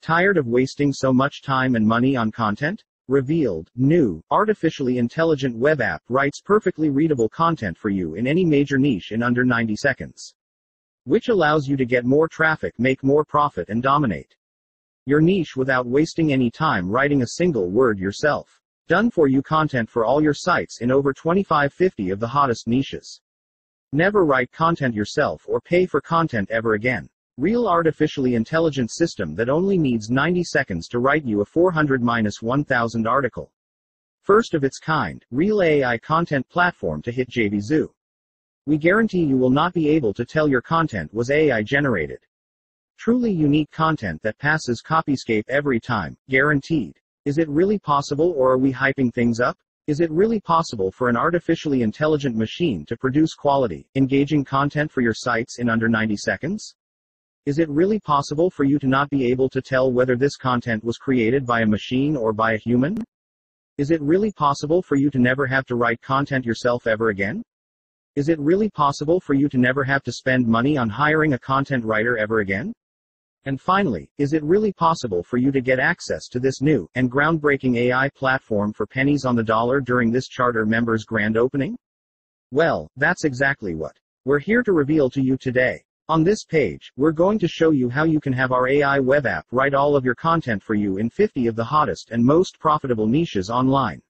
Tired of wasting so much time and money on content? Revealed, new, artificially intelligent web app writes perfectly readable content for you in any major niche in under 90 seconds. Which allows you to get more traffic, make more profit, and dominate your niche without wasting any time writing a single word yourself. Done for you content for all your sites in over 25-50 of the hottest niches. Never write content yourself or pay for content ever again. Real artificially intelligent system that only needs 90 seconds to write you a 400-1000 article. First of its kind, real AI content platform to hit JVZoo. We guarantee you will not be able to tell your content was AI generated. Truly unique content that passes Copyscape every time, guaranteed. Is it really possible, or are we hyping things up? Is it really possible for an artificially intelligent machine to produce quality, engaging content for your sites in under 90 seconds? Is it really possible for you to not be able to tell whether this content was created by a machine or by a human? Is it really possible for you to never have to write content yourself ever again? Is it really possible for you to never have to spend money on hiring a content writer ever again? And finally, is it really possible for you to get access to this new and groundbreaking AI platform for pennies on the dollar during this charter members' grand opening? Well, that's exactly what we're here to reveal to you today. On this page, we're going to show you how you can have our AI web app write all of your content for you in 50 of the hottest and most profitable niches online.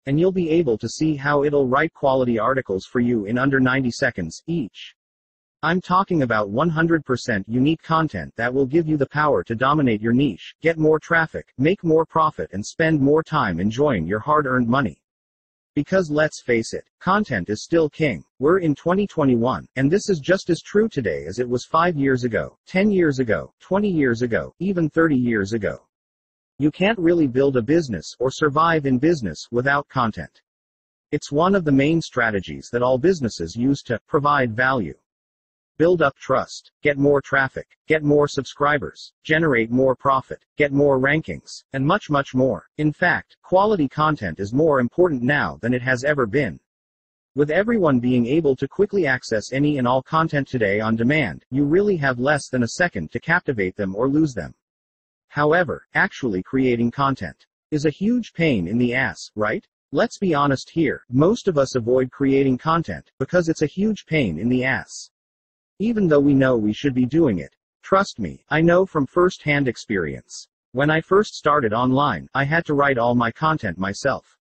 And you'll be able to see how it'll write quality articles for you in under 90 seconds each. I'm talking about 100% unique content that will give you the power to dominate your niche, get more traffic, make more profit, and spend more time enjoying your hard-earned money. Because let's face it, content is still king. We're in 2021, and this is just as true today as it was 5 years ago, 10 years ago, 20 years ago, even 30 years ago. You can't really build a business or survive in business without content. It's one of the main strategies that all businesses use to provide value. Build up trust, get more traffic, get more subscribers, generate more profit, get more rankings, and much, much more. In fact, quality content is more important now than it has ever been. With everyone being able to quickly access any and all content today on demand, you really have less than a second to captivate them or lose them. However, actually creating content is a huge pain in the ass, right? Let's be honest here, most of us avoid creating content because it's a huge pain in the ass. Even though we know we should be doing it. Trust me, I know from first-hand experience. When I first started online, I had to write all my content myself.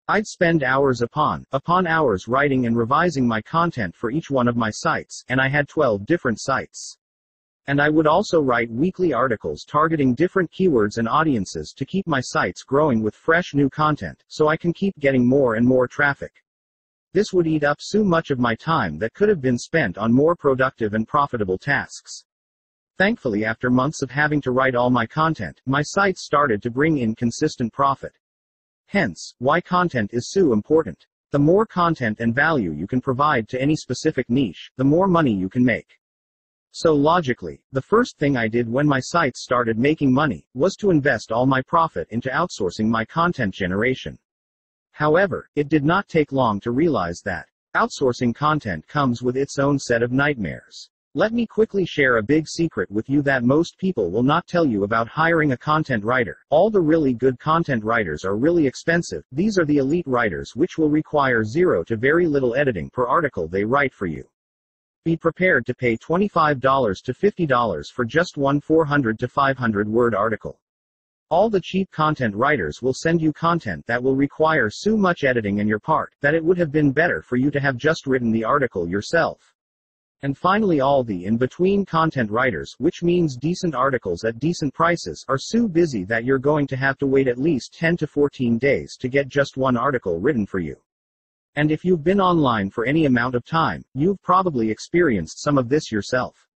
I'd spend hours upon hours writing and revising my content for each one of my sites, and I had 12 different sites. And I would also write weekly articles targeting different keywords and audiences to keep my sites growing with fresh new content, so I can keep getting more and more traffic. This would eat up so much of my time that could have been spent on more productive and profitable tasks. Thankfully, after months of having to write all my content, my sites started to bring in consistent profit. Hence, why content is so important. The more content and value you can provide to any specific niche, the more money you can make. So logically, the first thing I did when my sites started making money was to invest all my profit into outsourcing my content generation. However, it did not take long to realize that outsourcing content comes with its own set of nightmares. Let me quickly share a big secret with you that most people will not tell you about hiring a content writer. All the really good content writers are really expensive. These are the elite writers, which will require zero to very little editing per article they write for you. Be prepared to pay $25 to $50 for just one 400 to 500 word article. All the cheap content writers will send you content that will require so much editing on your part that it would have been better for you to have just written the article yourself. And finally, all the in-between content writers, which means decent articles at decent prices, are so busy that you're going to have to wait at least 10 to 14 days to get just one article written for you. And if you've been online for any amount of time, you've probably experienced some of this yourself.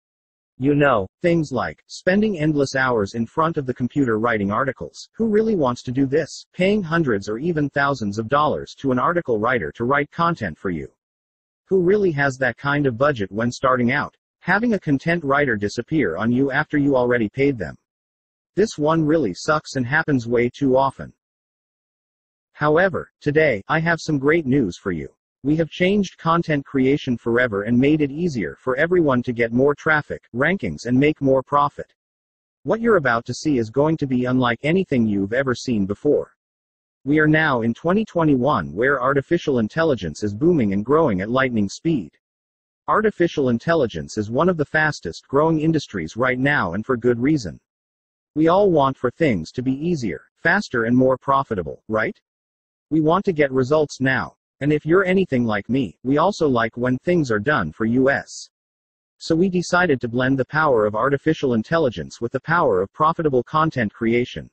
You know, things like spending endless hours in front of the computer writing articles. Who really wants to do this? Paying hundreds or even thousands of dollars to an article writer to write content for you. Who really has that kind of budget when starting out? Having a content writer disappear on you after you already paid them. This one really sucks and happens way too often. However, today, I have some great news for you. We have changed content creation forever and made it easier for everyone to get more traffic, rankings, and make more profit. What you're about to see is going to be unlike anything you've ever seen before. We are now in 2021, where artificial intelligence is booming and growing at lightning speed. Artificial intelligence is one of the fastest growing industries right now, and for good reason. We all want for things to be easier, faster, and more profitable, right? We want to get results now. And if you're anything like me, we also like when things are done for us. So we decided to blend the power of artificial intelligence with the power of profitable content creation.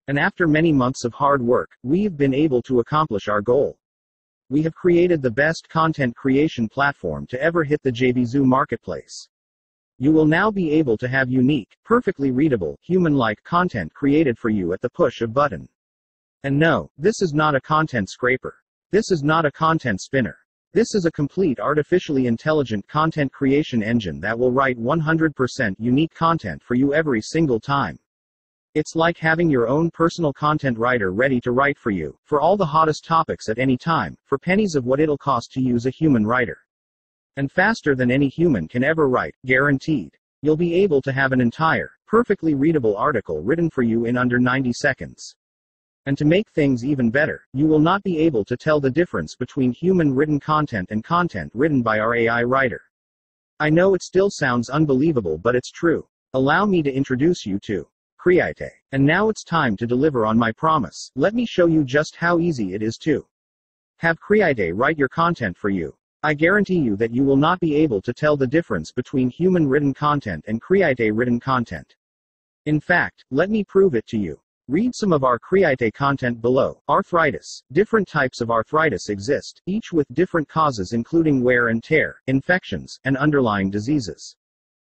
And after many months of hard work, we've been able to accomplish our goal. We have created the best content creation platform to ever hit the JVZoo marketplace. You will now be able to have unique, perfectly readable, human-like content created for you at the push of a button. And no, this is not a content scraper. This is not a content spinner. This is a complete artificially intelligent content creation engine that will write 100% unique content for you every single time. It's like having your own personal content writer ready to write for you, for all the hottest topics at any time, for pennies of what it'll cost to use a human writer. And faster than any human can ever write, guaranteed. You'll be able to have an entire, perfectly readable article written for you in under 90 seconds. And to make things even better, you will not be able to tell the difference between human-written content and content written by our AI writer. I know it still sounds unbelievable, but it's true. Allow me to introduce you to Creaite. And now it's time to deliver on my promise. Let me show you just how easy it is to have Creaite write your content for you. I guarantee you that you will not be able to tell the difference between human-written content and Creaite-written content. In fact, let me prove it to you. Read some of our Creaite content below. Arthritis. Different types of arthritis exist, each with different causes including wear and tear, infections, and underlying diseases.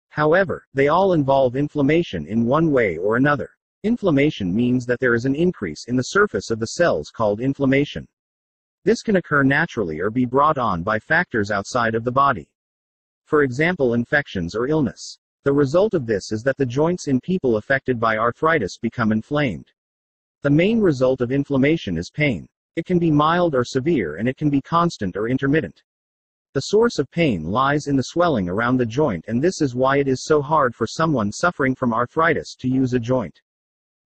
However, they all involve inflammation in one way or another. Inflammation means that there is an increase in the surface of the cells called inflammation. This can occur naturally or be brought on by factors outside of the body. For example, infections or illness. The result of this is that the joints in people affected by arthritis become inflamed. The main result of inflammation is pain. It can be mild or severe, and it can be constant or intermittent. The source of pain lies in the swelling around the joint, and this is why it is so hard for someone suffering from arthritis to use a joint.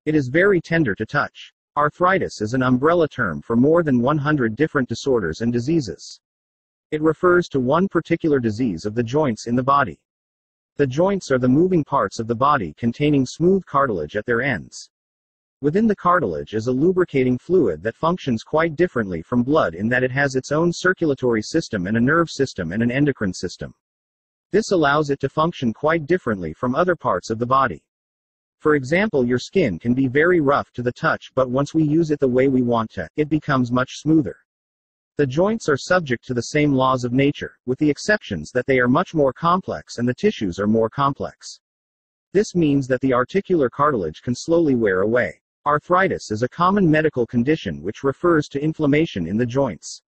It is very tender to touch. Arthritis is an umbrella term for more than 100 different disorders and diseases. It refers to one particular disease of the joints in the body. The joints are the moving parts of the body containing smooth cartilage at their ends. Within the cartilage is a lubricating fluid that functions quite differently from blood in that it has its own circulatory system and a nerve system and an endocrine system. This allows it to function quite differently from other parts of the body. For example, your skin can be very rough to the touch, but once we use it the way we want to, it becomes much smoother. The joints are subject to the same laws of nature, with the exceptions that they are much more complex and the tissues are more complex. This means that the articular cartilage can slowly wear away. Arthritis is a common medical condition which refers to inflammation in the joints.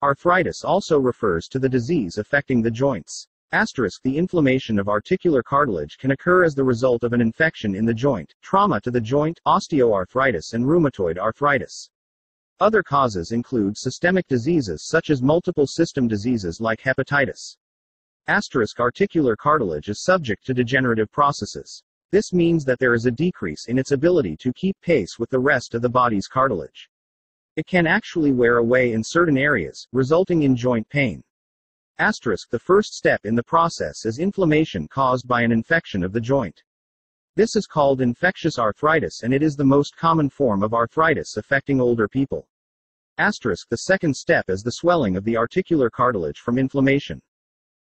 Arthritis also refers to the disease affecting the joints. The inflammation of articular cartilage can occur as the result of an infection in the joint, trauma to the joint, osteoarthritis, and rheumatoid arthritis. Other causes include systemic diseases such as multiple system diseases like hepatitis. Articular cartilage is subject to degenerative processes. This means that there is a decrease in its ability to keep pace with the rest of the body's cartilage. It can actually wear away in certain areas, resulting in joint pain. The first step in the process is inflammation caused by an infection of the joint. This is called infectious arthritis, and it is the most common form of arthritis affecting older people. The second step is the swelling of the articular cartilage from inflammation.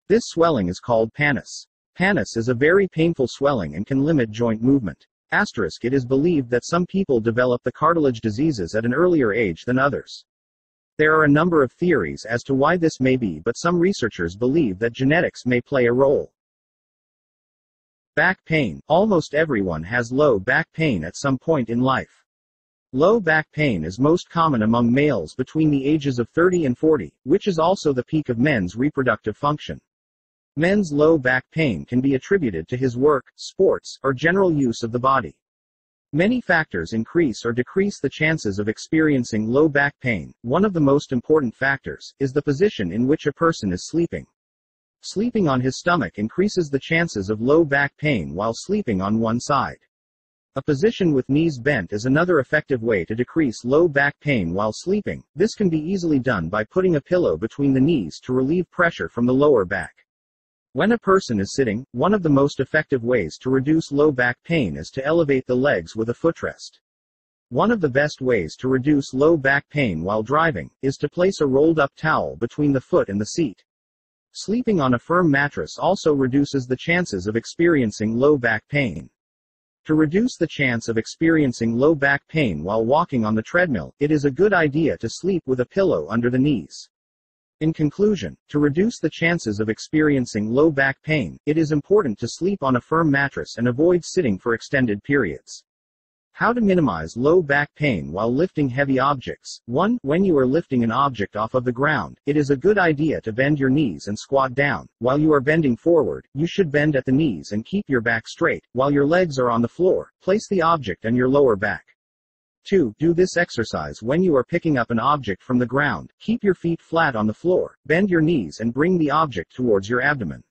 This swelling is called pannus. Pannus is a very painful swelling and can limit joint movement. It is believed that some people develop the cartilage diseases at an earlier age than others. There are a number of theories as to why this may be, but some researchers believe that genetics may play a role. Back pain. Almost everyone has low back pain at some point in life. Low back pain is most common among males between the ages of 30 and 40, which is also the peak of men's reproductive function. Men's low back pain can be attributed to his work, sports, or general use of the body. Many factors increase or decrease the chances of experiencing low back pain. One of the most important factors is the position in which a person is sleeping. Sleeping on his stomach increases the chances of low back pain while sleeping on one side. A position with knees bent is another effective way to decrease low back pain while sleeping. This can be easily done by putting a pillow between the knees to relieve pressure from the lower back. When a person is sitting, one of the most effective ways to reduce low back pain is to elevate the legs with a footrest. One of the best ways to reduce low back pain while driving is to place a rolled-up towel between the foot and the seat. Sleeping on a firm mattress also reduces the chances of experiencing low back pain. To reduce the chance of experiencing low back pain while walking on the treadmill, it is a good idea to sleep with a pillow under the knees. In conclusion, to reduce the chances of experiencing low back pain, it is important to sleep on a firm mattress and avoid sitting for extended periods. How to minimize low back pain while lifting heavy objects. 1. When you are lifting an object off of the ground, it is a good idea to bend your knees and squat down. While you are bending forward, you should bend at the knees and keep your back straight. While your legs are on the floor, place the object on your lower back. 2. Do this exercise when you are picking up an object from the ground. Keep your feet flat on the floor, bend your knees and bring the object towards your abdomen.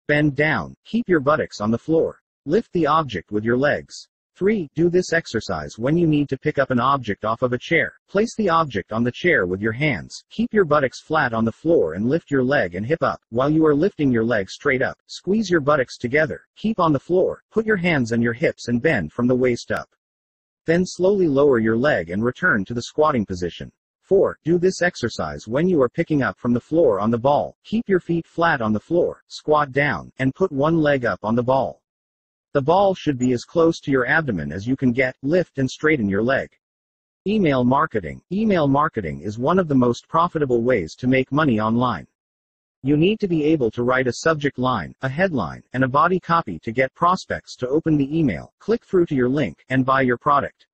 Bend down, keep your buttocks on the floor. Lift the object with your legs. 3. Do this exercise when you need to pick up an object off of a chair. Place the object on the chair with your hands. Keep your buttocks flat on the floor and lift your leg and hip up. While you are lifting your leg straight up, squeeze your buttocks together. Keep on the floor. Put your hands on your hips and bend from the waist up. Then slowly lower your leg and return to the squatting position. 4. Do this exercise when you are picking up from the floor on the ball. Keep your feet flat on the floor, squat down, and put one leg up on the ball. The ball should be as close to your abdomen as you can get. Lift and straighten your leg. Email marketing. Email marketing is one of the most profitable ways to make money online. You need to be able to write a subject line, a headline, and a body copy to get prospects to open the email, click through to your link, and buy your product.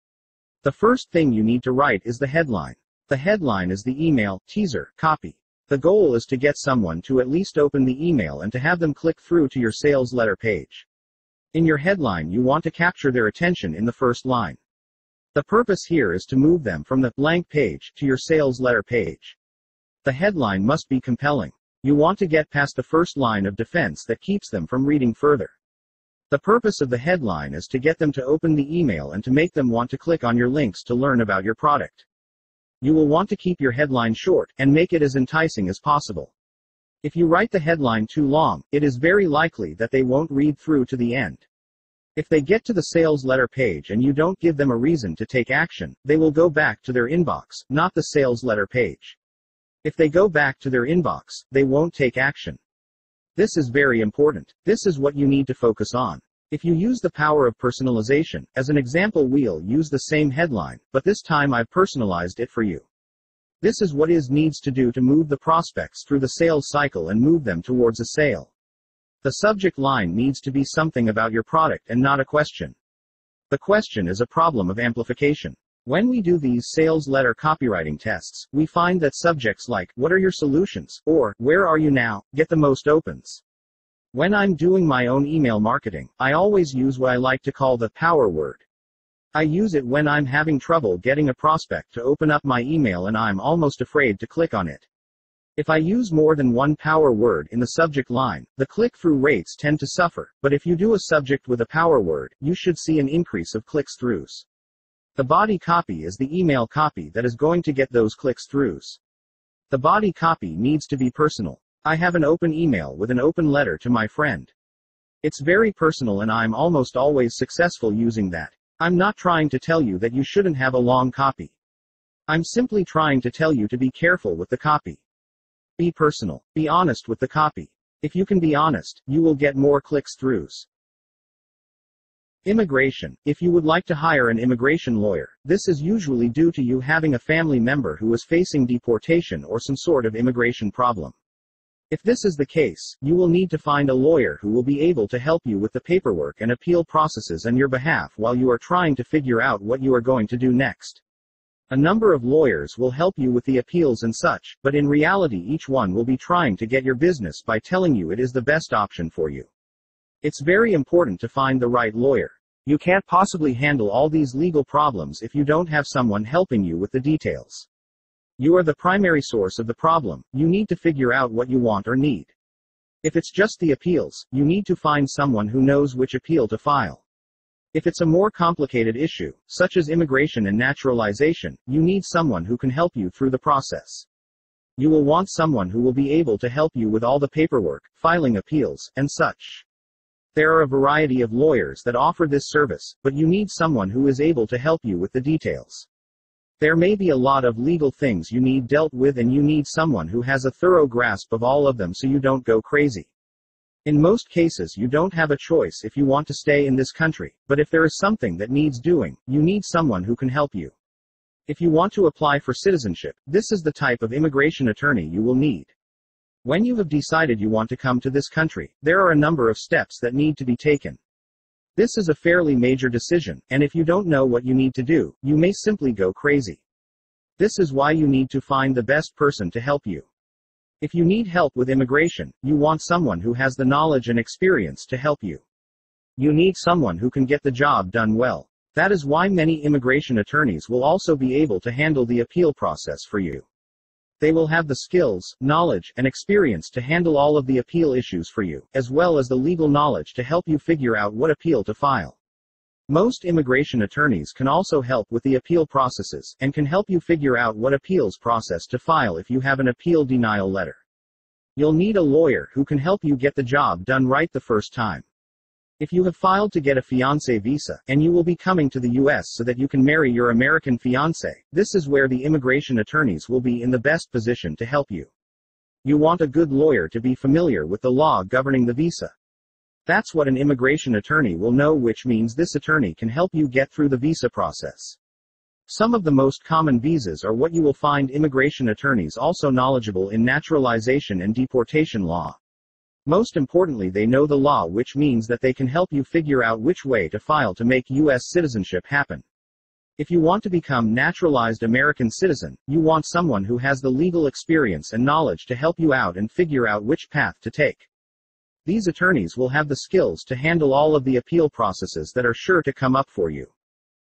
The first thing you need to write is the headline. The headline is the email teaser copy. The goal is to get someone to at least open the email and to have them click through to your sales letter page. In your headline, you want to capture their attention in the first line. The purpose here is to move them from the blank page to your sales letter page. The headline must be compelling. You want to get past the first line of defense that keeps them from reading further. The purpose of the headline is to get them to open the email and to make them want to click on your links to learn about your product. You will want to keep your headline short and make it as enticing as possible. If you write the headline too long, it is very likely that they won't read through to the end. If they get to the sales letter page and you don't give them a reason to take action, they will go back to their inbox, not the sales letter page. If they go back to their inbox, they won't take action. This is very important. This is what you need to focus on. If you use the power of personalization, as an example, we'll use the same headline, but this time I've personalized it for you. This is what is needs to do to move the prospects through the sales cycle and move them towards a sale. The subject line needs to be something about your product and not a question. The question is a problem of amplification. When we do these sales letter copywriting tests, we find that subjects like, "What are your solutions?" or "Where are you now?" get the most opens. When I'm doing my own email marketing, I always use what I like to call the power word. I use it when I'm having trouble getting a prospect to open up my email and I'm almost afraid to click on it. If I use more than one power word in the subject line, the click-through rates tend to suffer, but if you do a subject with a power word, you should see an increase of clicks-throughs. The body copy is the email copy that is going to get those clicks-throughs. The body copy needs to be personal. I have an open email with an open letter to my friend. It's very personal and I'm almost always successful using that. I'm not trying to tell you that you shouldn't have a long copy. I'm simply trying to tell you to be careful with the copy. Be personal. Be honest with the copy. If you can be honest, you will get more clicks-throughs. Immigration. If you would like to hire an immigration lawyer, this is usually due to you having a family member who is facing deportation or some sort of immigration problem. If this is the case, you will need to find a lawyer who will be able to help you with the paperwork and appeal processes on your behalf while you are trying to figure out what you are going to do next. A number of lawyers will help you with the appeals and such, but in reality each one will be trying to get your business by telling you it is the best option for you. It's very important to find the right lawyer. You can't possibly handle all these legal problems if you don't have someone helping you with the details. You are the primary source of the problem. You need to figure out what you want or need. If it's just the appeals, you need to find someone who knows which appeal to file. If it's a more complicated issue, such as immigration and naturalization, you need someone who can help you through the process. You will want someone who will be able to help you with all the paperwork, filing appeals, and such. There are a variety of lawyers that offer this service, but you need someone who is able to help you with the details. There may be a lot of legal things you need dealt with, and you need someone who has a thorough grasp of all of them so you don't go crazy. In most cases, you don't have a choice if you want to stay in this country, but if there is something that needs doing, you need someone who can help you. If you want to apply for citizenship, this is the type of immigration attorney you will need. When you have decided you want to come to this country, there are a number of steps that need to be taken. This is a fairly major decision, and if you don't know what you need to do, you may simply go crazy. This is why you need to find the best person to help you. If you need help with immigration, you want someone who has the knowledge and experience to help you. You need someone who can get the job done well. That is why many immigration attorneys will also be able to handle the appeal process for you. They will have the skills, knowledge, and experience to handle all of the appeal issues for you, as well as the legal knowledge to help you figure out what appeal to file. Most immigration attorneys can also help with the appeal processes, and can help you figure out what appeals process to file if you have an appeal denial letter. You'll need a lawyer who can help you get the job done right the first time. If you have filed to get a fiancé visa, and you will be coming to the US so that you can marry your American fiancé, this is where the immigration attorneys will be in the best position to help you. You want a good lawyer to be familiar with the law governing the visa. That's what an immigration attorney will know, which means this attorney can help you get through the visa process. Some of the most common visas are what you will find immigration attorneys also knowledgeable in naturalization and deportation law. Most importantly, they know the law, which means that they can help you figure out which way to file to make U.S. citizenship happen. If you want to become naturalized American citizen, you want someone who has the legal experience and knowledge to help you out and figure out which path to take. These attorneys will have the skills to handle all of the appeal processes that are sure to come up for you.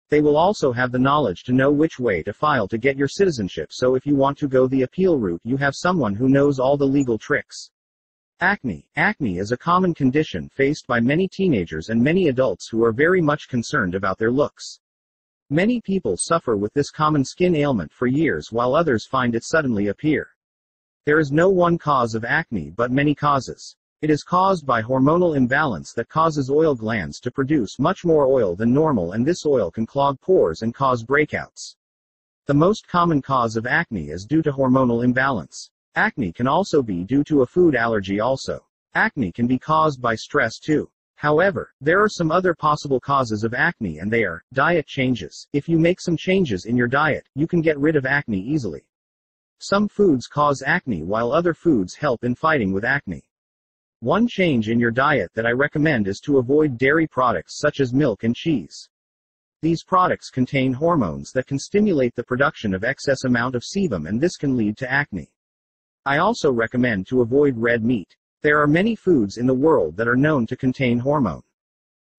They will also have the knowledge to know which way to file to get your citizenship, so if you want to go the appeal route, you have someone who knows all the legal tricks. Acne. Acne is a common condition faced by many teenagers and many adults who are very much concerned about their looks. Many people suffer with this common skin ailment for years, while others find it suddenly appear. There is no one cause of acne but many causes. It is caused by hormonal imbalance that causes oil glands to produce much more oil than normal, and this oil can clog pores and cause breakouts. The most common cause of acne is due to hormonal imbalance. Acne can also be due to a food allergy also. Acne can be caused by stress too. However, there are some other possible causes of acne, and they are diet changes. If you make some changes in your diet, you can get rid of acne easily. Some foods cause acne while other foods help in fighting with acne. One change in your diet that I recommend is to avoid dairy products such as milk and cheese. These products contain hormones that can stimulate the production of excess amount of sebum, and this can lead to acne. I also recommend to avoid red meat. There are many foods in the world that are known to contain hormone.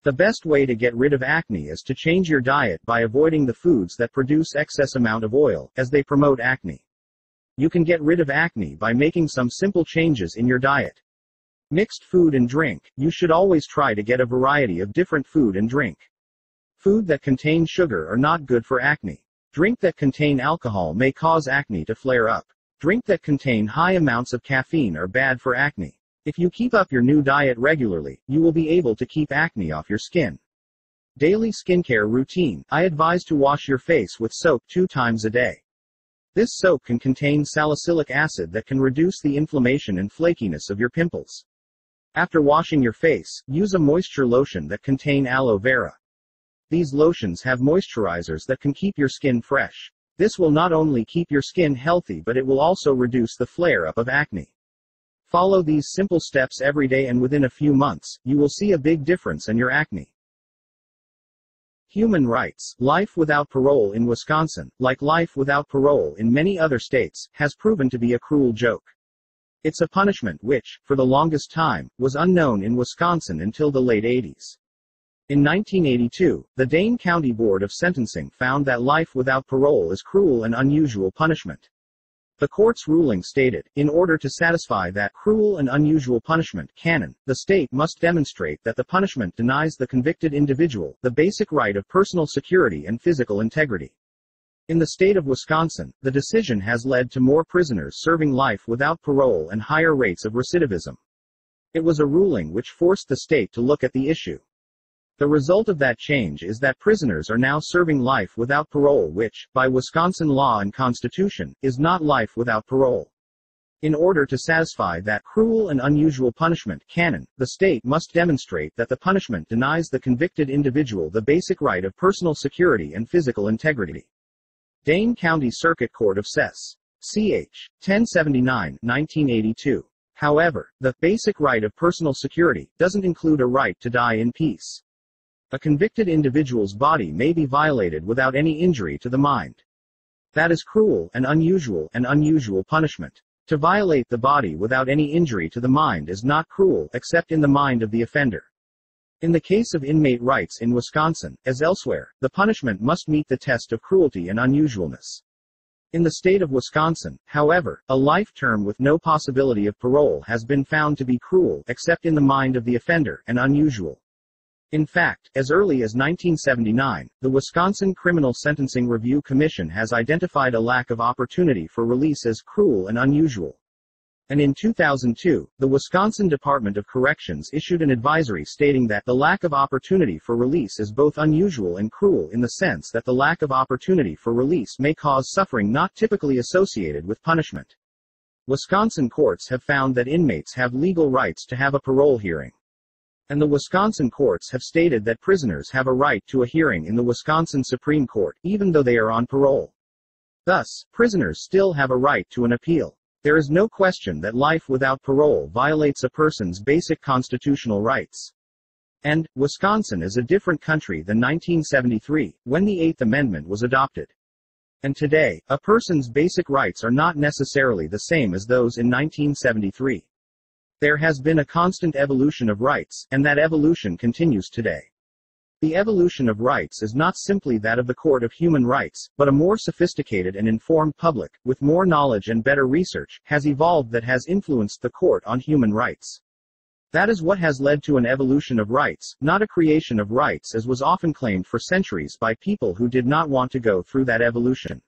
The best way to get rid of acne is to change your diet by avoiding the foods that produce excess amount of oil, as they promote acne. You can get rid of acne by making some simple changes in your diet. Mixed food and drink. You should always try to get a variety of different food and drink. Food that contain sugar are not good for acne. Drink that contain alcohol may cause acne to flare up. Drink that contain high amounts of caffeine are bad for acne. If you keep up your new diet regularly, you will be able to keep acne off your skin. Daily skincare routine. I advise to wash your face with soap 2 times a day. This soap can contain salicylic acid that can reduce the inflammation and flakiness of your pimples. After washing your face, use a moisture lotion that contain aloe vera. These lotions have moisturizers that can keep your skin fresh. This will not only keep your skin healthy, but it will also reduce the flare-up of acne. Follow these simple steps every day, and within a few months, you will see a big difference in your acne. Human rights. Life without parole in Wisconsin, like life without parole in many other states, has proven to be a cruel joke. It's a punishment which, for the longest time, was unknown in Wisconsin until the late 80s. In 1982, the Dane County Board of Sentencing found that life without parole is cruel and unusual punishment. The court's ruling stated, in order to satisfy that cruel and unusual punishment canon, the state must demonstrate that the punishment denies the convicted individual the basic right of personal security and physical integrity. In the state of Wisconsin, the decision has led to more prisoners serving life without parole and higher rates of recidivism. It was a ruling which forced the state to look at the issue. The result of that change is that prisoners are now serving life without parole, which, by Wisconsin law and constitution, is not life without parole. In order to satisfy that cruel and unusual punishment canon, the state must demonstrate that the punishment denies the convicted individual the basic right of personal security and physical integrity. Dane County Circuit Court of Cess. Ch. 1079, 1982. However, the basic right of personal security doesn't include a right to die in peace. A convicted individual's body may be violated without any injury to the mind. That is cruel and unusual punishment. To violate the body without any injury to the mind is not cruel except in the mind of the offender. In the case of inmate rights in Wisconsin, as elsewhere, the punishment must meet the test of cruelty and unusualness. In the state of Wisconsin, however, a life term with no possibility of parole has been found to be cruel except in the mind of the offender and unusual. In fact, as early as 1979, the Wisconsin Criminal Sentencing Review Commission has identified a lack of opportunity for release as cruel and unusual. And in 2002, the Wisconsin Department of Corrections issued an advisory stating that the lack of opportunity for release is both unusual and cruel in the sense that the lack of opportunity for release may cause suffering not typically associated with punishment. Wisconsin courts have found that inmates have legal rights to have a parole hearing. And the Wisconsin courts have stated that prisoners have a right to a hearing in the Wisconsin Supreme Court, even though they are on parole. Thus, prisoners still have a right to an appeal. There is no question that life without parole violates a person's basic constitutional rights. And, Wisconsin is a different country than 1973, when the Eighth Amendment was adopted. And today, a person's basic rights are not necessarily the same as those in 1973. There has been a constant evolution of rights, and that evolution continues today. The evolution of rights is not simply that of the Court of Human Rights, but a more sophisticated and informed public, with more knowledge and better research, has evolved that has influenced the Court on Human Rights. That is what has led to an evolution of rights, not a creation of rights as was often claimed for centuries by people who did not want to go through that evolution.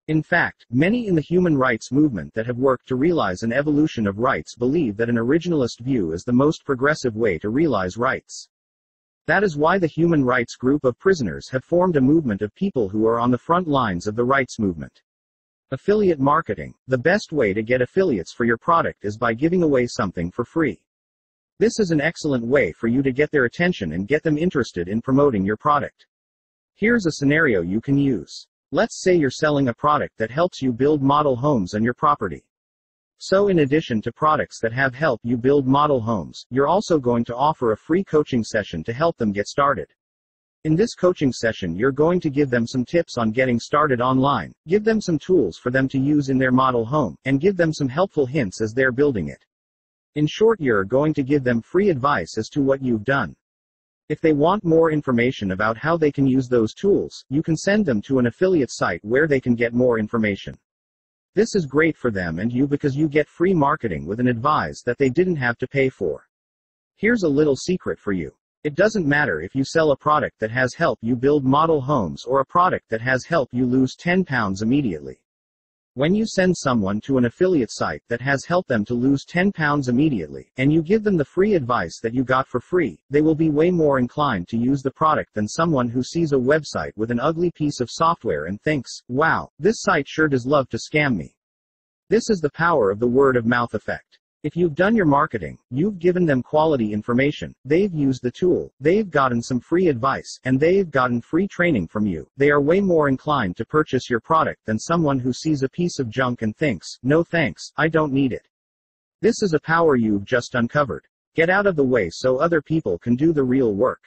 In fact, many in the human rights movement that have worked to realize an evolution of rights believe that an originalist view is the most progressive way to realize rights. That is why the human rights group of prisoners have formed a movement of people who are on the front lines of the rights movement. Affiliate marketing. The best way to get affiliates for your product is by giving away something for free. This is an excellent way for you to get their attention and get them interested in promoting your product. Here's a scenario you can use. Let's say you're selling a product that helps you build model homes on your property. So in addition to products that have helped you build model homes, you're also going to offer a free coaching session to help them get started. In this coaching session, you're going to give them some tips on getting started online, give them some tools for them to use in their model home, and give them some helpful hints as they're building it. In short, you're going to give them free advice as to what you've done. If they want more information about how they can use those tools, you can send them to an affiliate site where they can get more information. This is great for them and you because you get free marketing with an advice that they didn't have to pay for. Here's a little secret for you. It doesn't matter if you sell a product that has helped you build model homes or a product that has helped you lose 10 pounds immediately. When you send someone to an affiliate site that has helped them to lose 10 pounds immediately, and you give them the free advice that you got for free, they will be way more inclined to use the product than someone who sees a website with an ugly piece of software and thinks, wow, this site sure does love to scam me. This is the power of the word of mouth effect. If you've done your marketing, you've given them quality information, they've used the tool, they've gotten some free advice, and they've gotten free training from you, they are way more inclined to purchase your product than someone who sees a piece of junk and thinks, no thanks, I don't need it. This is a power you've just uncovered. Get out of the way so other people can do the real work.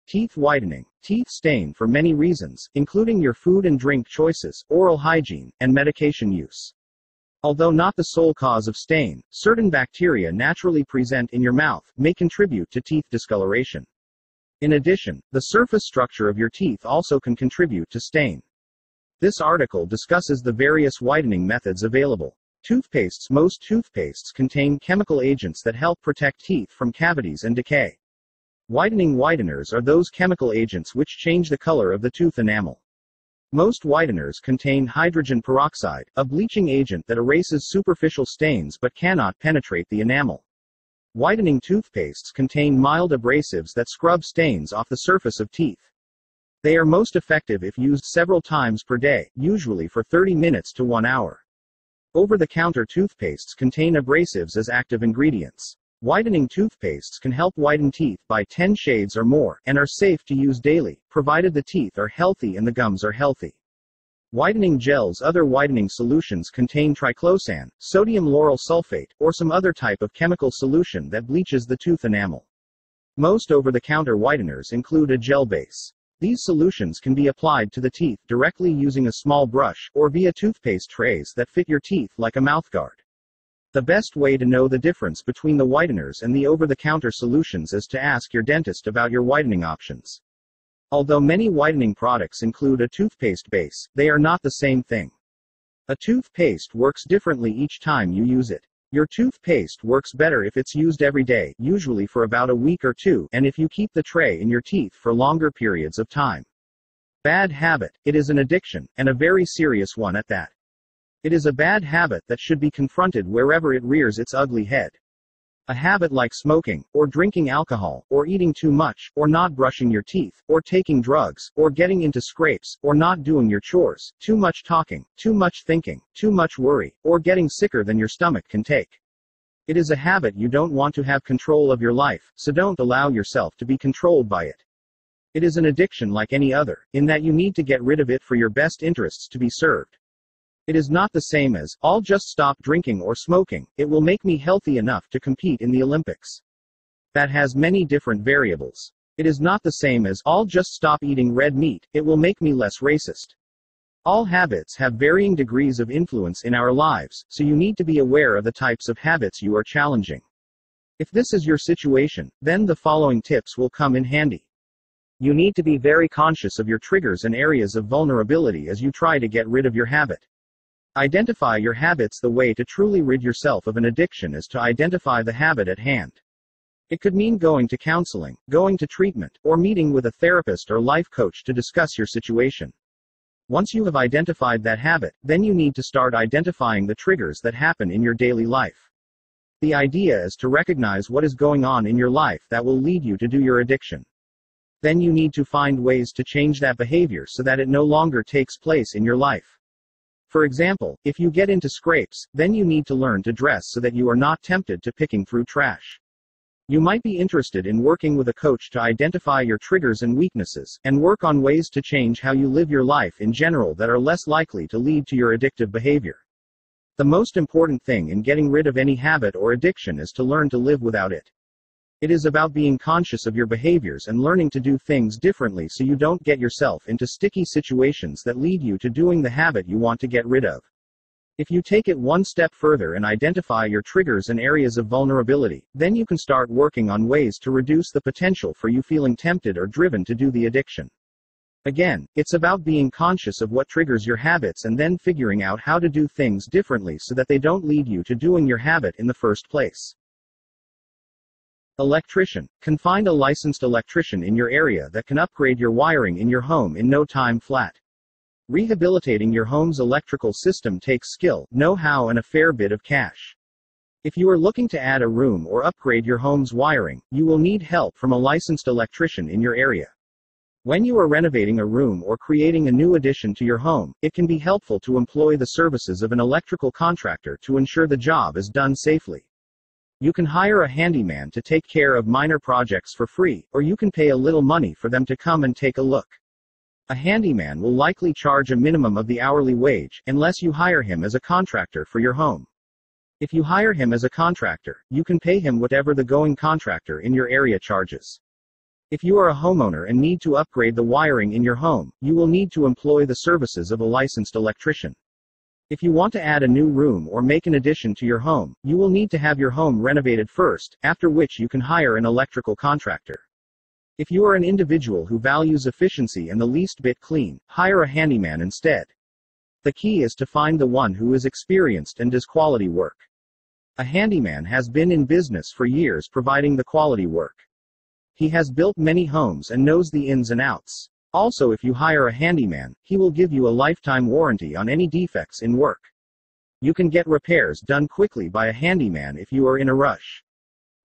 Teeth whitening. Teeth stain for many reasons, including your food and drink choices, oral hygiene, and medication use. Although not the sole cause of stain, certain bacteria naturally present in your mouth may contribute to teeth discoloration. In addition, the surface structure of your teeth also can contribute to stain. This article discusses the various whitening methods available. Toothpastes. Most toothpastes contain chemical agents that help protect teeth from cavities and decay. Whitening whiteners are those chemical agents which change the color of the tooth enamel. Most whiteners contain hydrogen peroxide, a bleaching agent that erases superficial stains but cannot penetrate the enamel. Whitening toothpastes contain mild abrasives that scrub stains off the surface of teeth. They are most effective if used several times per day, usually for 30 minutes to 1 hour. Over-the-counter toothpastes contain abrasives as active ingredients. Whitening toothpastes can help whiten teeth by 10 shades or more, and are safe to use daily, provided the teeth are healthy and the gums are healthy. Whitening gels. Other whitening solutions contain triclosan, sodium lauryl sulfate, or some other type of chemical solution that bleaches the tooth enamel. Most over-the-counter whiteners include a gel base. These solutions can be applied to the teeth directly using a small brush, or via toothpaste trays that fit your teeth like a mouthguard. The best way to know the difference between the whiteners and the over-the-counter solutions is to ask your dentist about your whitening options. Although many whitening products include a toothpaste base, they are not the same thing. A toothpaste works differently each time you use it. Your toothpaste works better if it's used every day, usually for about a week or two, and if you keep the tray in your teeth for longer periods of time. Bad habit. It is an addiction, and a very serious one at that. It is a bad habit that should be confronted wherever it rears its ugly head. A habit like smoking, or drinking alcohol, or eating too much, or not brushing your teeth, or taking drugs, or getting into scrapes, or not doing your chores, too much talking, too much thinking, too much worry, or getting sicker than your stomach can take. It is a habit you don't want to have control of your life, so don't allow yourself to be controlled by it. It is an addiction like any other, in that you need to get rid of it for your best interests to be served. It is not the same as, I'll just stop drinking or smoking, it will make me healthy enough to compete in the Olympics. That has many different variables. It is not the same as, I'll just stop eating red meat, it will make me less racist. All habits have varying degrees of influence in our lives, so you need to be aware of the types of habits you are challenging. If this is your situation, then the following tips will come in handy. You need to be very conscious of your triggers and areas of vulnerability as you try to get rid of your habit. Identify your habits. The way to truly rid yourself of an addiction is to identify the habit at hand. It could mean going to counseling, going to treatment, or meeting with a therapist or life coach to discuss your situation. Once you have identified that habit, then you need to start identifying the triggers that happen in your daily life. The idea is to recognize what is going on in your life that will lead you to do your addiction. Then you need to find ways to change that behavior so that it no longer takes place in your life. For example, if you get into scrapes, then you need to learn to dress so that you are not tempted to picking through trash. You might be interested in working with a coach to identify your triggers and weaknesses, and work on ways to change how you live your life in general that are less likely to lead to your addictive behavior. The most important thing in getting rid of any habit or addiction is to learn to live without it. It is about being conscious of your behaviors and learning to do things differently so you don't get yourself into sticky situations that lead you to doing the habit you want to get rid of. If you take it one step further and identify your triggers and areas of vulnerability, then you can start working on ways to reduce the potential for you feeling tempted or driven to do the addiction. Again, it's about being conscious of what triggers your habits and then figuring out how to do things differently so that they don't lead you to doing your habit in the first place. Electrician. Can find a licensed electrician in your area that can upgrade your wiring in your home in no time flat. Rehabilitating your home's electrical system takes skill, know-how, and a fair bit of cash. If you are looking to add a room or upgrade your home's wiring, you will need help from a licensed electrician in your area. When you are renovating a room or creating a new addition to your home, it can be helpful to employ the services of an electrical contractor to ensure the job is done safely. You can hire a handyman to take care of minor projects for free, or you can pay a little money for them to come and take a look. A handyman will likely charge a minimum of the hourly wage, unless you hire him as a contractor for your home. If you hire him as a contractor, you can pay him whatever the going contractor in your area charges. If you are a homeowner and need to upgrade the wiring in your home, you will need to employ the services of a licensed electrician. If you want to add a new room or make an addition to your home, you will need to have your home renovated first, after which you can hire an electrical contractor. If you are an individual who values efficiency and the least bit clean, hire a handyman instead. The key is to find the one who is experienced and does quality work. A handyman has been in business for years providing the quality work. He has built many homes and knows the ins and outs. Also, if you hire a handyman, he will give you a lifetime warranty on any defects in work. You can get repairs done quickly by a handyman if you are in a rush.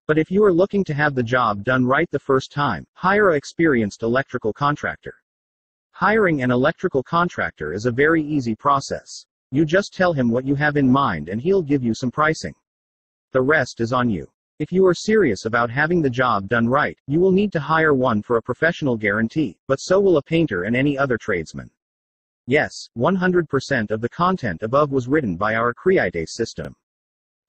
But if you are looking to have the job done right the first time, hire an experienced electrical contractor. Hiring an electrical contractor is a very easy process. You just tell him what you have in mind and he'll give you some pricing. The rest is on you. If you are serious about having the job done right, you will need to hire one for a professional guarantee, but so will a painter and any other tradesman. Yes, 100% of the content above was written by our Creaite system.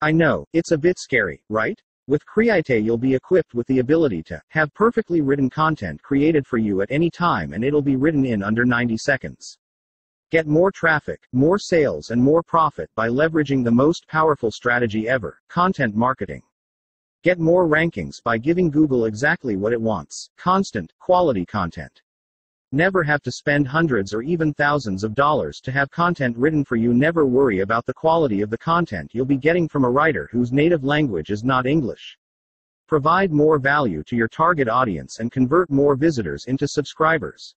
I know, it's a bit scary, right? With Creaite you'll be equipped with the ability to have perfectly written content created for you at any time, and it'll be written in under 90 seconds. Get more traffic, more sales and more profit by leveraging the most powerful strategy ever, content marketing. Get more rankings by giving Google exactly what it wants, constant, quality content. Never have to spend hundreds or even thousands of dollars to have content written for you. Never worry about the quality of the content you'll be getting from a writer whose native language is not English. Provide more value to your target audience and convert more visitors into subscribers.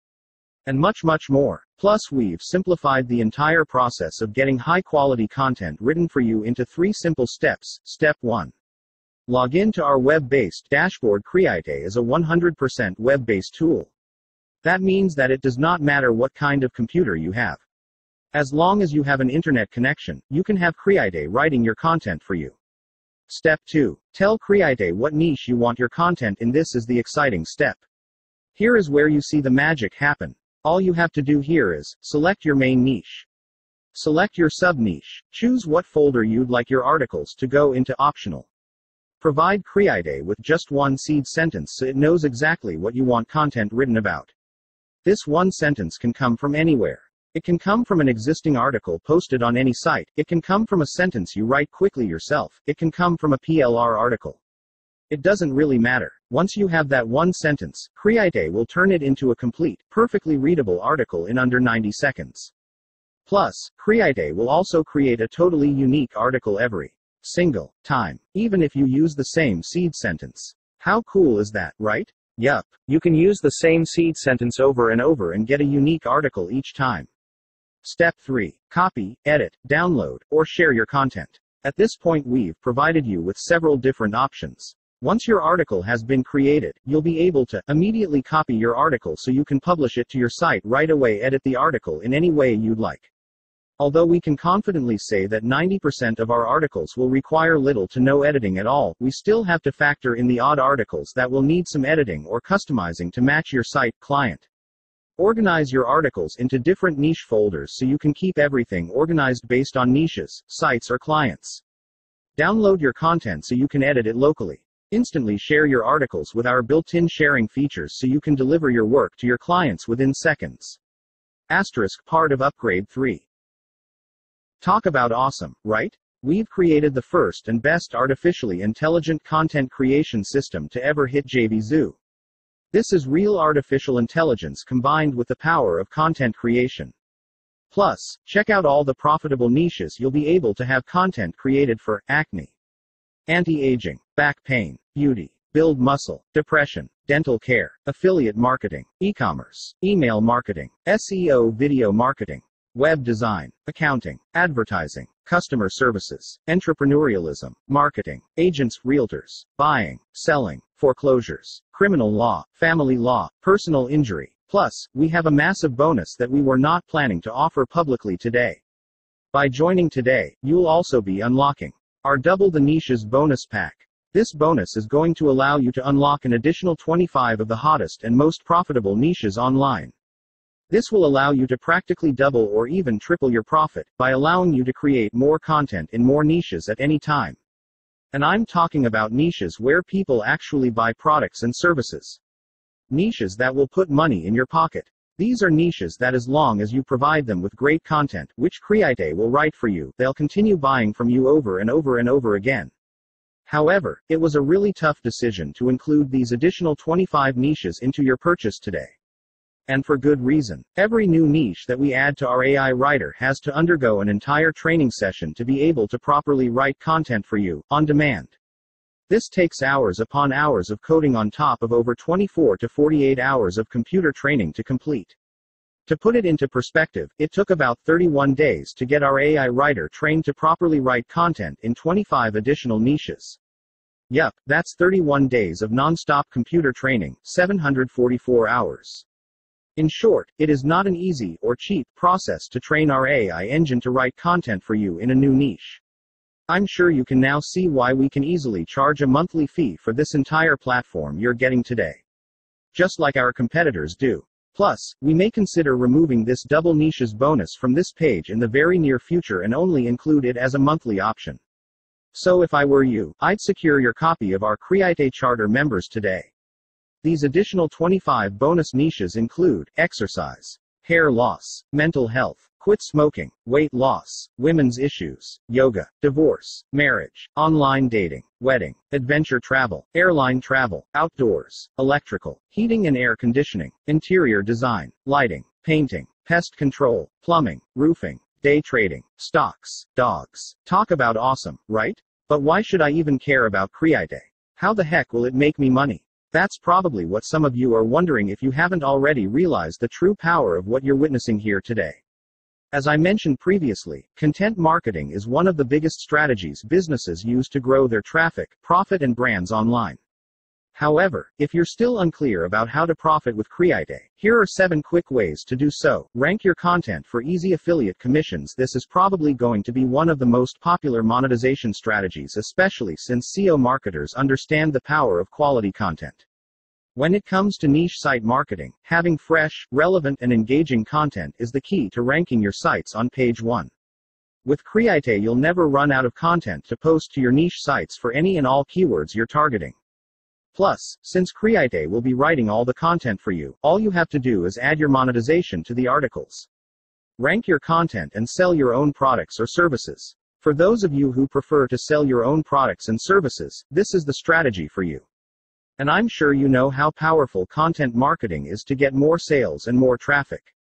And much, much more. Plus, we've simplified the entire process of getting high-quality content written for you into 3 simple steps. Step 1. Log in to our web-based dashboard. Creaite is a 100% web-based tool. That means that it does not matter what kind of computer you have. As long as you have an internet connection, you can have Creaite writing your content for you. Step 2. Tell Creaite what niche you want your content in. This is the exciting step. Here is where you see the magic happen. All you have to do here is select your main niche. Select your sub-niche. Choose what folder you'd like your articles to go into. Optional. Provide Creaite with just one seed sentence so it knows exactly what you want content written about. This one sentence can come from anywhere. It can come from an existing article posted on any site. It can come from a sentence you write quickly yourself. It can come from a PLR article. It doesn't really matter. Once you have that one sentence, Creaite will turn it into a complete, perfectly readable article in under 90 seconds. Plus, Creaite will also create a totally unique article every single time, even if you use the same seed sentence. How cool is that, right? Yup, you can use the same seed sentence over and over and get a unique article each time. Step 3. Copy, edit, download, or share your content. At this point we've provided you with several different options. Once your article has been created, you'll be able to immediately copy your article so you can publish it to your site right away. Edit the article in any way you'd like. Although we can confidently say that 90% of our articles will require little to no editing at all, we still have to factor in the odd articles that will need some editing or customizing to match your site client. Organize your articles into different niche folders so you can keep everything organized based on niches, sites, or clients. Download your content so you can edit it locally. Instantly share your articles with our built-in sharing features so you can deliver your work to your clients within seconds. Part of Upgrade 3. Talk about awesome, right? We've created the first and best artificially intelligent content creation system to ever hit JVZoo. This is real artificial intelligence combined with the power of content creation. Plus, check out all the profitable niches you'll be able to have content created for: acne, anti-aging, back pain, beauty, build muscle, depression, dental care, affiliate marketing, e-commerce, email marketing, SEO, video marketing, web design, accounting, advertising, customer services, entrepreneurialism, marketing, agents, realtors, buying, selling, foreclosures, criminal law, family law, personal injury. Plus, we have a massive bonus that we were not planning to offer publicly today. By joining today, you'll also be unlocking our Double the Niches bonus pack. This bonus is going to allow you to unlock an additional 25 of the hottest and most profitable niches online. This will allow you to practically double or even triple your profit by allowing you to create more content in more niches at any time. And I'm talking about niches where people actually buy products and services. Niches that will put money in your pocket. These are niches that, as long as you provide them with great content, which Creaite will write for you, they'll continue buying from you over and over and over again. However, it was a really tough decision to include these additional 25 niches into your purchase today. And for good reason. Every new niche that we add to our AI writer has to undergo an entire training session to be able to properly write content for you, on demand. This takes hours upon hours of coding on top of over 24 to 48 hours of computer training to complete. To put it into perspective, it took about 31 days to get our AI writer trained to properly write content in 25 additional niches. Yup, that's 31 days of non-stop computer training, 744 hours. In short, it is not an easy or cheap process to train our AI engine to write content for you in a new niche. I'm sure you can now see why we can easily charge a monthly fee for this entire platform you're getting today. Just like our competitors do. Plus, we may consider removing this double niches bonus from this page in the very near future and only include it as a monthly option. So if I were you, I'd secure your copy of our Creaite Charter members today. These additional 25 bonus niches include exercise, hair loss, mental health, quit smoking, weight loss, women's issues, yoga, divorce, marriage, online dating, wedding, adventure travel, airline travel, outdoors, electrical, heating and air conditioning, interior design, lighting, painting, pest control, plumbing, roofing, day trading, stocks, dogs. Talk about awesome, right? But why should I even care about Creaite? How the heck will it make me money? That's probably what some of you are wondering if you haven't already realized the true power of what you're witnessing here today. As I mentioned previously, content marketing is one of the biggest strategies businesses use to grow their traffic, profit, and brands online. However, if you're still unclear about how to profit with Creaite, here are 7 quick ways to do so. Rank your content for easy affiliate commissions. This is probably going to be one of the most popular monetization strategies, especially since SEO marketers understand the power of quality content. When it comes to niche site marketing, having fresh, relevant, and engaging content is the key to ranking your sites on page 1. With Creaite, you'll never run out of content to post to your niche sites for any and all keywords you're targeting. Plus, since Creaite will be writing all the content for you, all you have to do is add your monetization to the articles. Rank your content and sell your own products or services. For those of you who prefer to sell your own products and services, this is the strategy for you. And I'm sure you know how powerful content marketing is to get more sales and more traffic.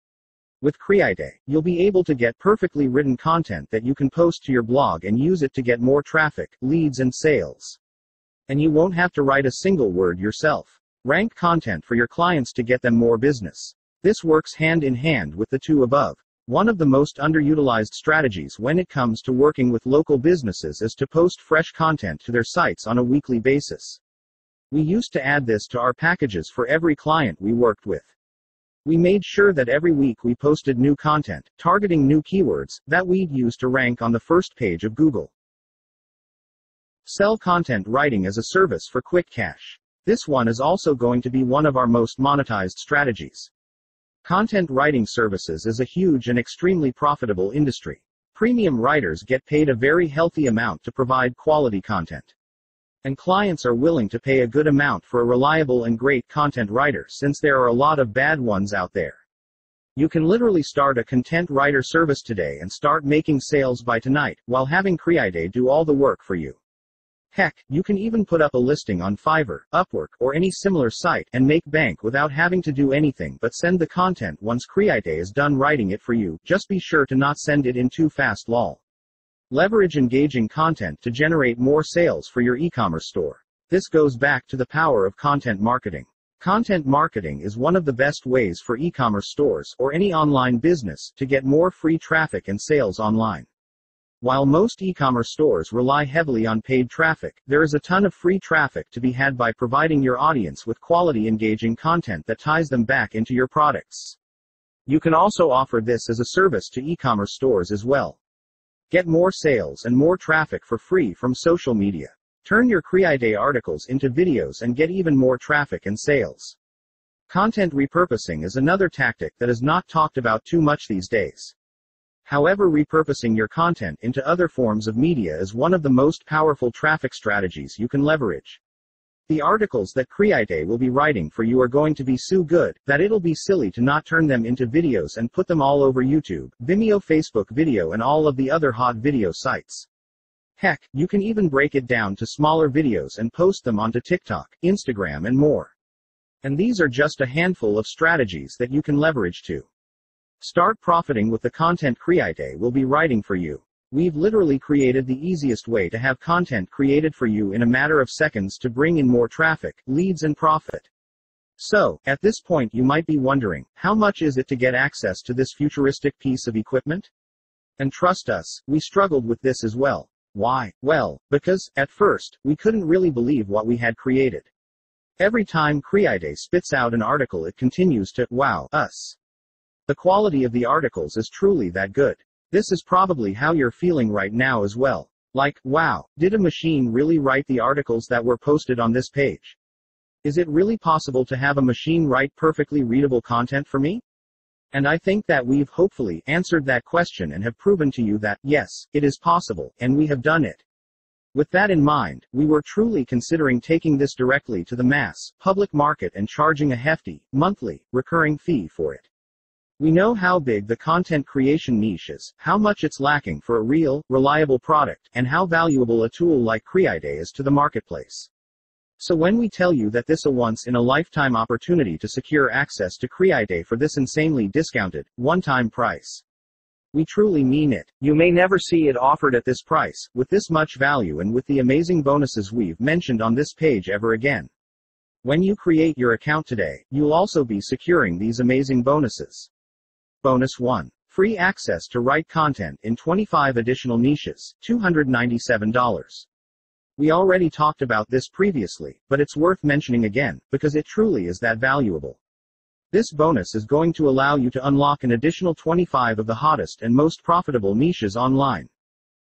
With Creaite, you'll be able to get perfectly written content that you can post to your blog and use it to get more traffic, leads, and sales. And you won't have to write a single word yourself. Rank content for your clients to get them more business. This works hand in hand with the two above. One of the most underutilized strategies when it comes to working with local businesses is to post fresh content to their sites on a weekly basis. We used to add this to our packages for every client we worked with. We made sure that every week we posted new content, targeting new keywords, that we'd use to rank on the first page of Google. Sell content writing as a service for quick cash. This one is also going to be one of our most monetized strategies. Content writing services is a huge and extremely profitable industry. Premium writers get paid a very healthy amount to provide quality content. And clients are willing to pay a good amount for a reliable and great content writer since there are a lot of bad ones out there. You can literally start a content writer service today and start making sales by tonight, while having Creaite do all the work for you. Heck, you can even put up a listing on Fiverr, Upwork, or any similar site and make bank without having to do anything but send the content once Creaite is done writing it for you. Just be sure to not send it in too fast, lol. Leverage engaging content to generate more sales for your e-commerce store. This goes back to the power of content marketing. Content marketing is one of the best ways for e-commerce stores, or any online business, to get more free traffic and sales online. While most e-commerce stores rely heavily on paid traffic, there is a ton of free traffic to be had by providing your audience with quality engaging content that ties them back into your products. You can also offer this as a service to e-commerce stores as well. Get more sales and more traffic for free from social media. Turn your Creaite articles into videos and get even more traffic and sales. Content repurposing is another tactic that is not talked about too much these days. However, repurposing your content into other forms of media is one of the most powerful traffic strategies you can leverage. The articles that Creaite will be writing for you are going to be so good that it'll be silly to not turn them into videos and put them all over YouTube, Vimeo, Facebook Video, and all of the other hot video sites. Heck, you can even break it down to smaller videos and post them onto TikTok, Instagram, and more. And these are just a handful of strategies that you can leverage to start profiting with the content Creaite will be writing for you. We've literally created the easiest way to have content created for you in a matter of seconds to bring in more traffic, leads, and profit. So, at this point you might be wondering, how much is it to get access to this futuristic piece of equipment? And trust us, we struggled with this as well. Why? Well, because, at first, we couldn't really believe what we had created. Every time Creaite spits out an article it continues to wow us. The quality of the articles is truly that good. This is probably how you're feeling right now as well. Like, wow, did a machine really write the articles that were posted on this page? Is it really possible to have a machine write perfectly readable content for me? And I think that we've hopefully answered that question and have proven to you that, yes, it is possible, and we have done it. With that in mind, we were truly considering taking this directly to the mass, public market and charging a hefty, monthly, recurring fee for it. We know how big the content creation niche is, how much it's lacking for a real, reliable product, and how valuable a tool like Creaite is to the marketplace. So when we tell you that this is a once-in-a-lifetime opportunity to secure access to Creaite for this insanely discounted, one-time price, we truly mean it. You may never see it offered at this price, with this much value and with the amazing bonuses we've mentioned on this page ever again. When you create your account today, you'll also be securing these amazing bonuses. Bonus 1. Free access to write content in 25 additional niches, $297. We already talked about this previously, but it's worth mentioning again, because it truly is that valuable. This bonus is going to allow you to unlock an additional 25 of the hottest and most profitable niches online.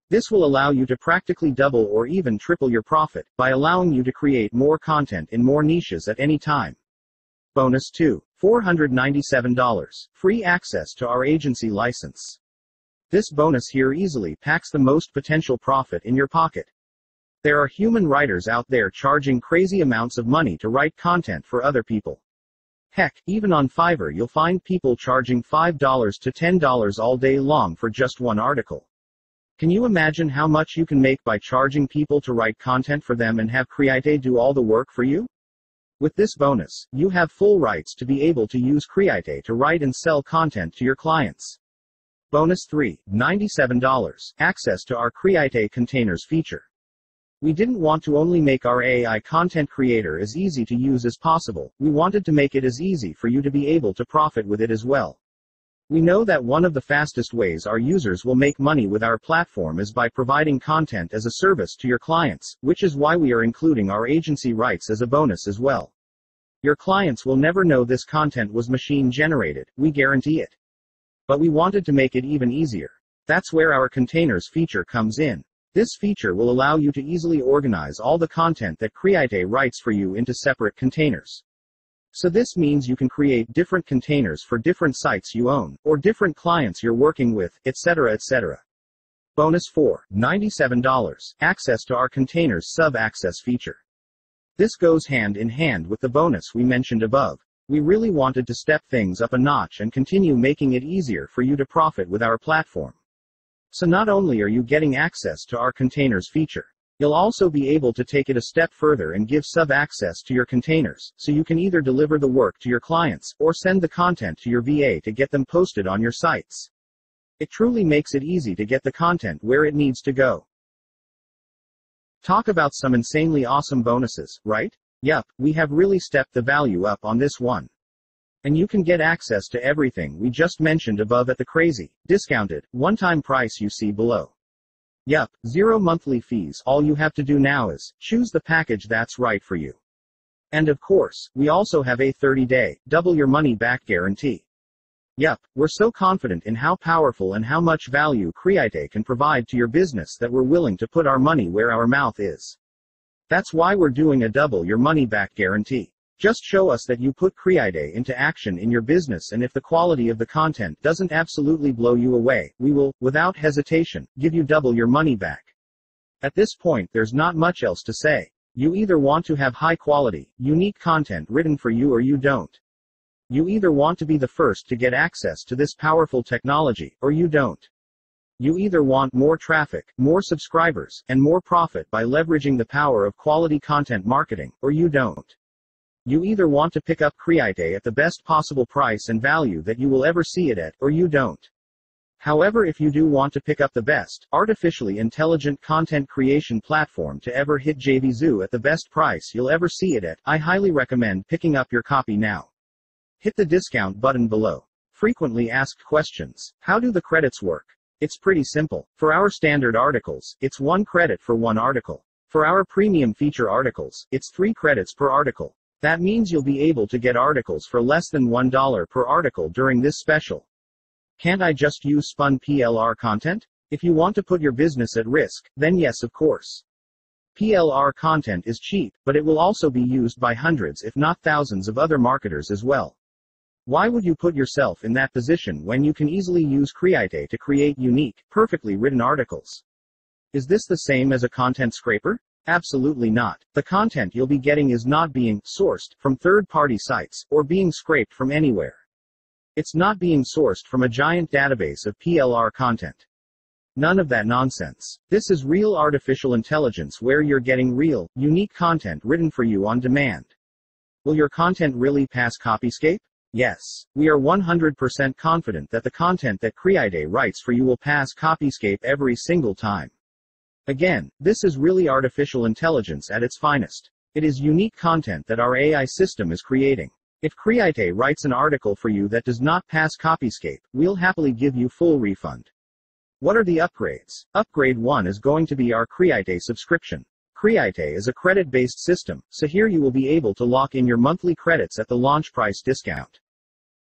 This will allow you to practically double or even triple your profit, by allowing you to create more content in more niches at any time. Bonus 2. $497. Free access to our agency license. This bonus here easily packs the most potential profit in your pocket. There are human writers out there charging crazy amounts of money to write content for other people. Heck, even on Fiverr you'll find people charging $5 to $10 all day long for just one article. Can you imagine how much you can make by charging people to write content for them and have Creaite do all the work for you? With this bonus, you have full rights to be able to use Creaite to write and sell content to your clients. Bonus 3. $97. Access to our Creaite containers feature. We didn't want to only make our AI content creator as easy to use as possible, we wanted to make it as easy for you to be able to profit with it as well. We know that one of the fastest ways our users will make money with our platform is by providing content as a service to your clients, which is why we are including our agency rights as a bonus as well. Your clients will never know this content was machine generated, we guarantee it. But we wanted to make it even easier. That's where our containers feature comes in. This feature will allow you to easily organize all the content that Creaite writes for you into separate containers. So this means you can create different containers for different sites you own, or different clients you're working with, etc. etc. Bonus 4. $97. Access to our containers sub-access feature. This goes hand in hand with the bonus we mentioned above. We really wanted to step things up a notch and continue making it easier for you to profit with our platform. So not only are you getting access to our containers feature, you'll also be able to take it a step further and give sub-access to your containers, so you can either deliver the work to your clients, or send the content to your VA to get them posted on your sites. It truly makes it easy to get the content where it needs to go. Talk about some insanely awesome bonuses, right? Yup, we have really stepped the value up on this one. And you can get access to everything we just mentioned above at the crazy, discounted, one-time price you see below. Yup, 0 monthly fees. All you have to do now is choose the package that's right for you. And of course, we also have a 30-day, double your money back guarantee. Yup, we're so confident in how powerful and how much value Creaite can provide to your business that we're willing to put our money where our mouth is. That's why we're doing a double your money back guarantee. Just show us that you put Creaite into action in your business, and if the quality of the content doesn't absolutely blow you away, we will, without hesitation, give you double your money back. At this point there's not much else to say. You either want to have high quality, unique content written for you or you don't. You either want to be the first to get access to this powerful technology, or you don't. You either want more traffic, more subscribers, and more profit by leveraging the power of quality content marketing, or you don't. You either want to pick up Creaite at the best possible price and value that you will ever see it at, or you don't. However, if you do want to pick up the best, artificially intelligent content creation platform to ever hit JVZoo at the best price you'll ever see it at, I highly recommend picking up your copy now. Hit the discount button below. Frequently asked questions. How do the credits work? It's pretty simple. For our standard articles, it's 1 credit for 1 article. For our premium feature articles, it's 3 credits per article. That means you'll be able to get articles for less than $1 per article during this special. Can't I just use spun PLR content? If you want to put your business at risk, then yes, of course. PLR content is cheap, but it will also be used by hundreds if not thousands of other marketers as well. Why would you put yourself in that position when you can easily use Creaite to create unique, perfectly written articles? Is this the same as a content scraper? Absolutely not. The content you'll be getting is not being sourced from third-party sites or being scraped from anywhere. It's not being sourced from a giant database of PLR content. None of that nonsense. This is real artificial intelligence where you're getting real, unique content written for you on demand. Will your content really pass Copyscape? Yes. We are 100% confident that the content that Creaite writes for you will pass Copyscape every single time. Again, this is really artificial intelligence at its finest. It is unique content that our AI system is creating. If Creaite writes an article for you that does not pass Copyscape, we'll happily give you full refund. What are the upgrades? Upgrade 1 is going to be our Creaite subscription. Creaite is a credit-based system, so here you will be able to lock in your monthly credits at the launch price discount.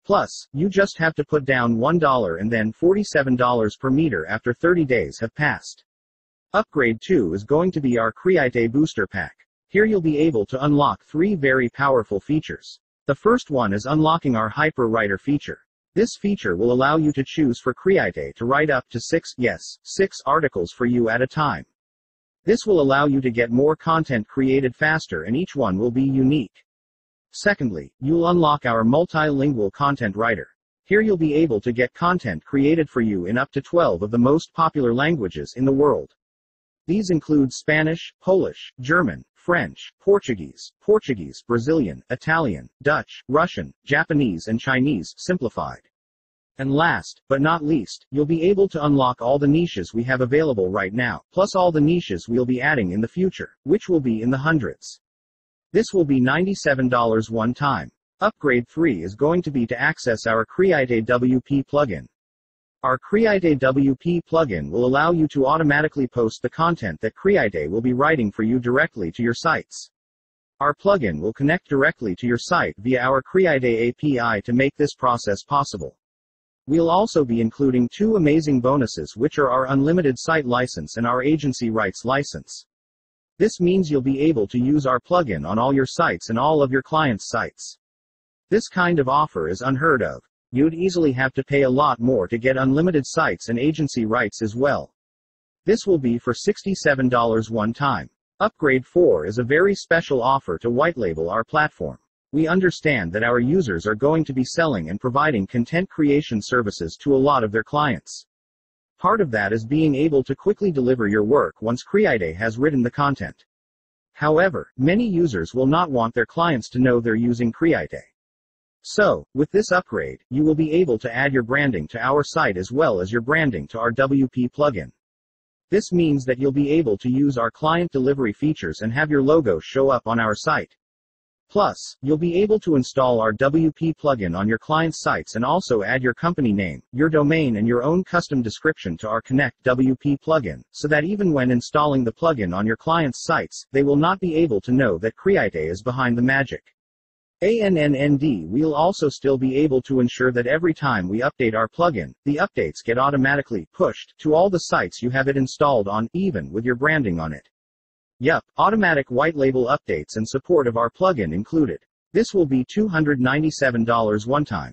Plus, you just have to put down $1 and then $47 per meter after 30 days have passed. Upgrade 2 is going to be our Creaite Booster Pack. Here you'll be able to unlock 3 very powerful features. The first one is unlocking our Hyper Writer feature. This feature will allow you to choose for Creaite to write up to 6 articles for you at a time. This will allow you to get more content created faster and each one will be unique. Secondly, you'll unlock our multilingual content writer. Here you'll be able to get content created for you in up to 12 of the most popular languages in the world. These include Spanish, Polish, German, French, Portuguese, Brazilian, Italian, Dutch, Russian, Japanese and Chinese, simplified. And last, but not least, you'll be able to unlock all the niches we have available right now, plus all the niches we'll be adding in the future, which will be in the hundreds. This will be $97 one time. Upgrade 3 is going to be to access our Creaite WP plugin. Our Creaite WP plugin will allow you to automatically post the content that Creaite will be writing for you directly to your sites. Our plugin will connect directly to your site via our Creaite API to make this process possible. We'll also be including 2 amazing bonuses, which are our unlimited site license and our agency rights license. This means you'll be able to use our plugin on all your sites and all of your clients' sites. This kind of offer is unheard of. You'd easily have to pay a lot more to get unlimited sites and agency rights as well. This will be for $67 one time. Upgrade 4 is a very special offer to white label our platform. We understand that our users are going to be selling and providing content creation services to a lot of their clients. Part of that is being able to quickly deliver your work once Creaite has written the content. However, many users will not want their clients to know they're using Creaite. So, with this upgrade, you will be able to add your branding to our site as well as your branding to our WP plugin. This means that you'll be able to use our client delivery features and have your logo show up on our site. Plus, you'll be able to install our WP plugin on your client's sites and also add your company name, your domain and your own custom description to our Connect WP plugin, so that even when installing the plugin on your client's sites, they will not be able to know that Creaite is behind the magic. We'll also still be able to ensure that every time we update our plugin, the updates get automatically pushed to all the sites you have it installed on, even with your branding on it. Yup, automatic white label updates and support of our plugin included. This will be $297 one time.